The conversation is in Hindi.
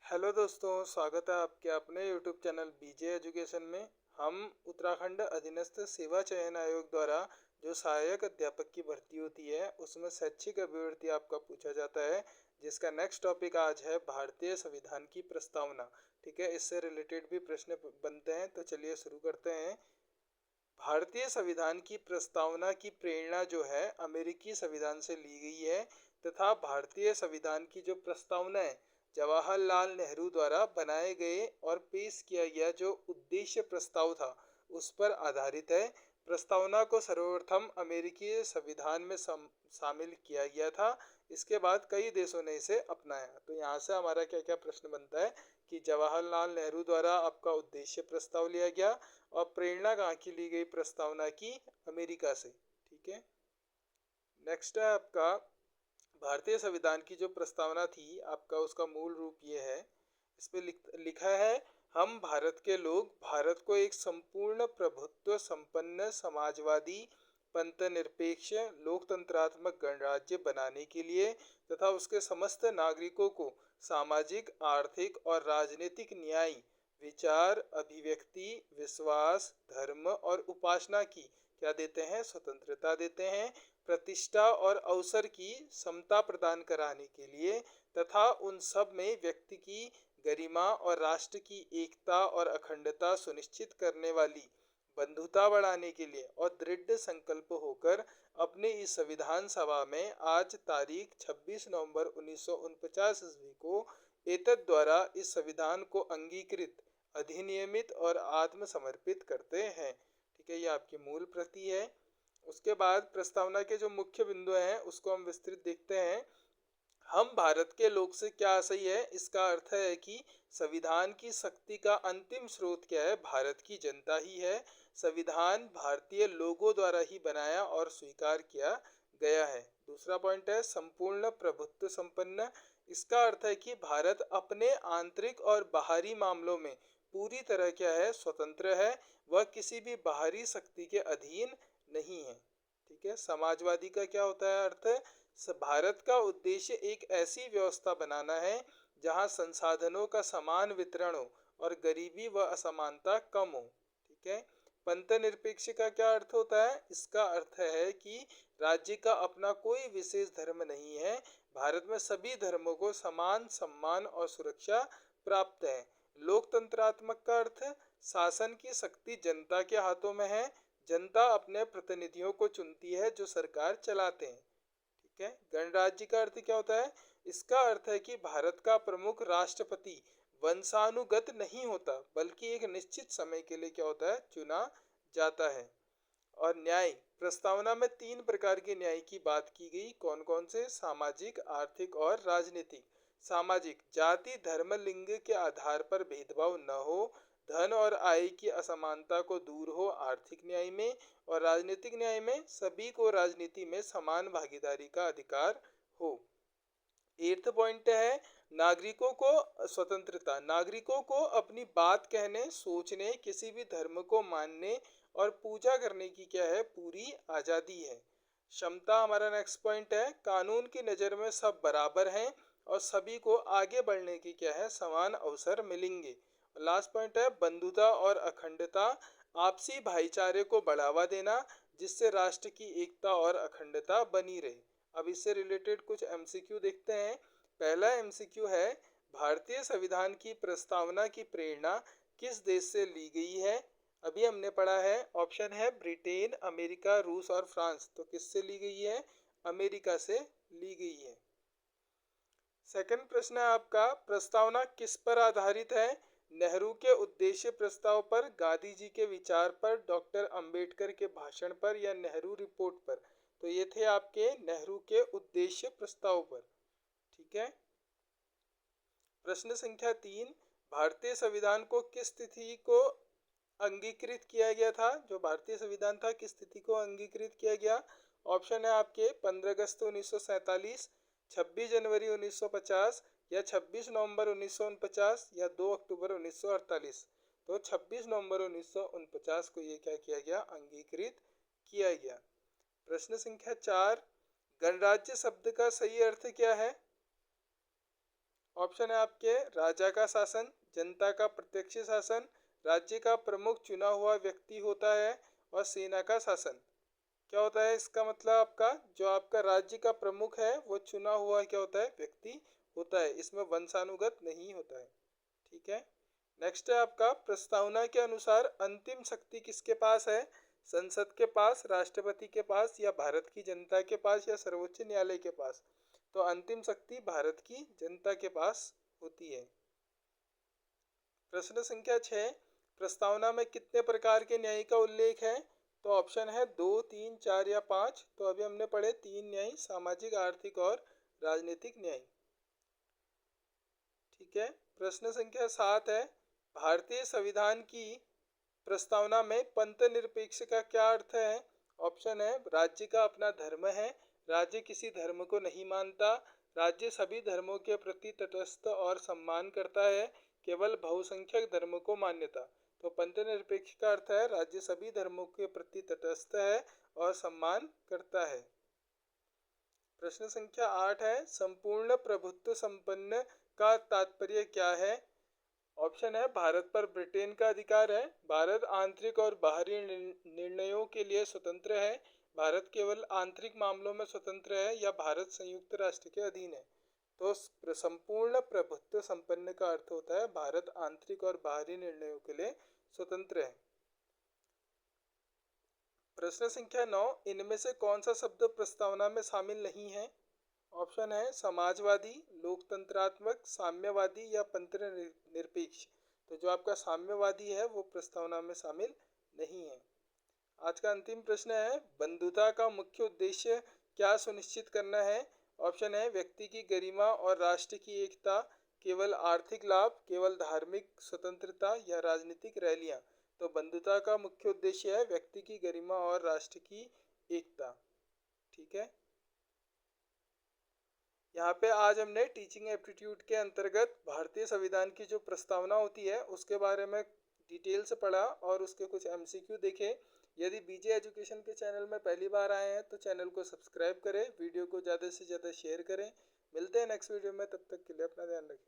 हेलो दोस्तों, स्वागत है आपके अपने यूट्यूब चैनल बीजे एजुकेशन में। हम उत्तराखंड अधीनस्थ सेवा चयन आयोग द्वारा जो सहायक अध्यापक की भर्ती होती है उसमें शैक्षिक अभिवृत्ति आपका पूछा जाता है, जिसका नेक्स्ट टॉपिक आज है भारतीय संविधान की प्रस्तावना। ठीक है, इससे रिलेटेड भी प्रश्न बनते हैं, तो चलिए शुरू करते हैं। भारतीय संविधान की प्रस्तावना की प्रेरणा जो है अमेरिकी संविधान से ली गई है, तथा भारतीय संविधान की जो प्रस्तावना है जवाहरलाल नेहरू द्वारा बनाए गए और पेश किया गया जो उद्देश्य प्रस्ताव था उस पर आधारित है। प्रस्तावना को सर्वप्रथम अमेरिकी संविधान में शामिल किया गया था। इसके बाद कई देशों ने इसे अपनाया। तो यहाँ से हमारा क्या क्या प्रश्न बनता है कि जवाहरलाल नेहरू द्वारा आपका उद्देश्य प्रस्ताव लिया गया और प्रेरणा कहाँ की ली गई प्रस्तावना की? अमेरिका से। ठीक है, नेक्स्ट है आपका भारतीय संविधान की जो प्रस्तावना थी आपका, उसका मूल रूप ये है। इस पे लिखा है, हम भारत के लोग भारत को एक संपूर्ण प्रभुत्व संपन्न समाजवादी पंथ निरपेक्ष लोकतंत्रात्मक गणराज्य बनाने के लिए तथा उसके समस्त नागरिकों को सामाजिक आर्थिक और राजनीतिक न्याय विचार अभिव्यक्ति विश्वास धर्म और उपासना की क्या देते हैं? स्वतंत्रता देते हैं। प्रतिष्ठा और अवसर की समता प्रदान कराने के लिए तथा उन सब में व्यक्ति की गरिमा और राष्ट्र की एकता और अखंडता सुनिश्चित करने वाली बंधुता बढ़ाने के लिए और दृढ़ संकल्प होकर अपने इस संविधान सभा में आज तारीख 26 नवंबर 1949 ईस्वी को एतद द्वारा इस संविधान को अंगीकृत अधिनियमित और आत्मसमर्पित करते हैं। ठीक है, ये आपकी मूल प्रति है। उसके बाद प्रस्तावना के जो मुख्य बिंदु हैं उसको हम विस्तृत देखते हैं। हम भारत के लोग से क्या सही है? इसका अर्थ है कि संविधान की शक्ति का अंतिम स्रोत क्या है? भारत की जनता ही है। संविधान भारतीय लोगों द्वारा ही बनाया और स्वीकार किया गया है। दूसरा पॉइंट है संपूर्ण प्रभुत्व संपन्न। इसका अर्थ है कि भारत अपने आंतरिक और बाहरी मामलों में पूरी तरह क्या है? स्वतंत्र है। वह किसी भी बाहरी शक्ति के अधीन नहीं है। ठीक है, समाजवादी का क्या होता है अर्थ? भारत का उद्देश्य एक ऐसी व्यवस्था बनाना है जहां संसाधनों का समान वितरण हो और गरीबी व असमानता कम हो। ठीक है, पंथ निरपेक्ष का क्या अर्थ होता है? इसका अर्थ है कि राज्य का अपना कोई विशेष धर्म नहीं है। भारत में सभी धर्मों को समान सम्मान और सुरक्षा प्राप्त है। लोकतंत्रात्मक का अर्थ शासन की शक्ति जनता के हाथों में है। जनता अपने प्रतिनिधियों को चुनती है जो सरकार चलाते हैं। ठीक है, गणराज्य का अर्थ क्या होता है? इसका अर्थ है कि भारत का प्रमुख राष्ट्रपति वंशानुगत नहीं होता बल्कि एक निश्चित समय के लिए क्या होता है? चुना जाता है। और न्याय, प्रस्तावना में तीन प्रकार के न्याय की बात की गई। कौन कौन से? सामाजिक आर्थिक और राजनीतिक। सामाजिक, जाति धर्म लिंग के आधार पर भेदभाव न हो, धन और आय की असमानता को दूर हो आर्थिक न्याय में। और राजनीतिक न्याय में सभी को राजनीति में समान भागीदारी का अधिकार हो। एट्थ पॉइंट है नागरिकों को स्वतंत्रता। नागरिकों को अपनी बात कहने सोचने किसी भी धर्म को मानने और पूजा करने की क्या है? पूरी आज़ादी है। क्षमता हमारा नेक्स्ट पॉइंट है। कानून की नज़र में सब बराबर हैं और सभी को आगे बढ़ने की क्या है? समान अवसर मिलेंगे। लास्ट पॉइंट है बंधुता और अखंडता। आपसी भाईचारे को बढ़ावा देना जिससे राष्ट्र की एकता और अखंडता बनी रहे। अब इससे रिलेटेड कुछ एमसीक्यू देखते हैं। पहला एमसीक्यू है, भारतीय संविधान की प्रस्तावना की प्रेरणा किस देश से ली गई है? अभी हमने पढ़ा है, ऑप्शन है ब्रिटेन अमेरिका रूस और फ्रांस। तो किससे ली गई है? अमेरिका से ली गई है। सेकंड प्रश्न है आपका, प्रस्तावना किस पर आधारित है? नेहरू के उद्देश्य प्रस्ताव पर, गांधी जी के विचार पर, डॉक्टर अंबेडकर के भाषण पर या नेहरू रिपोर्ट पर? तो ये थे आपके नेहरू के उद्देश्य प्रस्ताव पर। ठीक है, प्रश्न संख्या 3, भारतीय संविधान को किस तिथि को अंगीकृत किया गया था? जो भारतीय संविधान था किस तिथि को अंगीकृत किया गया? ऑप्शन है आपके 15 अगस्त 1947, 26 जनवरी 1950 या 26 नवंबर 1949 या 2 अक्टूबर 1948। तो 26 नवंबर 1949 को ये क्या किया गया? अंगीकृत किया गया। प्रश्न संख्या 4, गणराज्य शब्द का सही अर्थ क्या है? ऑप्शन है आपके राजा का शासन, जनता का प्रत्यक्ष शासन, राज्य का प्रमुख चुना हुआ व्यक्ति होता है और सेना का शासन। क्या होता है इसका मतलब? आपका जो आपका राज्य का प्रमुख है वो चुना हुआ क्या होता है? व्यक्ति होता है। इसमें वंशानुगत नहीं होता है। ठीक है। नेक्स्ट है आपका प्रस्तावना के अनुसार अंतिम शक्ति किसके पास है? संसद के पास, राष्ट्रपति के पास, या भारत की जनता के पास, या सर्वोच्च न्यायालय के पास? तो अंतिम शक्ति भारत की जनता के पास होती है। प्रश्न संख्या 6, प्रस्तावना में कितने प्रकार के न्याय का उल्लेख है? तो ऑप्शन है 2, 3, 4 या 5। तो अभी हमने पढ़े 3 न्याय, सामाजिक, आर्थिक और राजनीतिक न्याय। ठीक है। प्रश्न संख्या 7 है, भारतीय संविधान की प्रस्तावना में पंथ निरपेक्ष का क्या अर्थ है? ऑप्शन है राज्य का अपना धर्म है, राज्य किसी धर्म को नहीं मानता, राज्य सभी धर्मों के प्रति तटस्थ और सम्मान करता है, केवल बहुसंख्यक धर्म को मान्यता। तो पंथ निरपेक्ष का अर्थ है राज्य सभी धर्मों के प्रति तटस्थ है और सम्मान करता है। प्रश्न संख्या 8 है, संपूर्ण प्रभुत्व संपन्न का तात्पर्य क्या है? ऑप्शन है भारत पर ब्रिटेन का अधिकार है, भारत आंतरिक और बाहरी निर्णयों के लिए स्वतंत्र है, भारत केवल आंतरिक मामलों में स्वतंत्र है, या भारत संयुक्त राष्ट्र के अधीन है। तो संपूर्ण प्रभुत्व संपन्न का अर्थ होता है भारत आंतरिक और बाहरी निर्णयों के लिए स्वतंत्र है। प्रश्न संख्या 9, इनमें से कौन सा शब्द प्रस्तावना में शामिल नहीं है? ऑप्शन है समाजवादी, लोकतंत्रात्मक, साम्यवादी, या पंथ निरपेक्ष। तो जो आपका साम्यवादी है वो प्रस्तावना में शामिल नहीं है। आज का अंतिम प्रश्न है, बंधुता का मुख्य उद्देश्य क्या सुनिश्चित करना है? ऑप्शन है व्यक्ति की गरिमा और राष्ट्र की एकता, केवल आर्थिक लाभ, केवल धार्मिक स्वतंत्रता, या राजनीतिक रैलियां। तो बंधुता का मुख्य उद्देश्य है व्यक्ति की गरिमा और राष्ट्र की एकता। ठीक है। यहाँ पे आज हमने टीचिंग एप्टीट्यूड के अंतर्गत भारतीय संविधान की जो प्रस्तावना होती है उसके बारे में डिटेल से पढ़ा और उसके कुछ एमसीक्यू देखे। यदि बीजे एजुकेशन के चैनल में पहली बार आए हैं तो चैनल को सब्सक्राइब करें, वीडियो को ज़्यादा से ज़्यादा शेयर करें। मिलते हैं नेक्स्ट वीडियो में, तब तक के लिए अपना ध्यान रखें।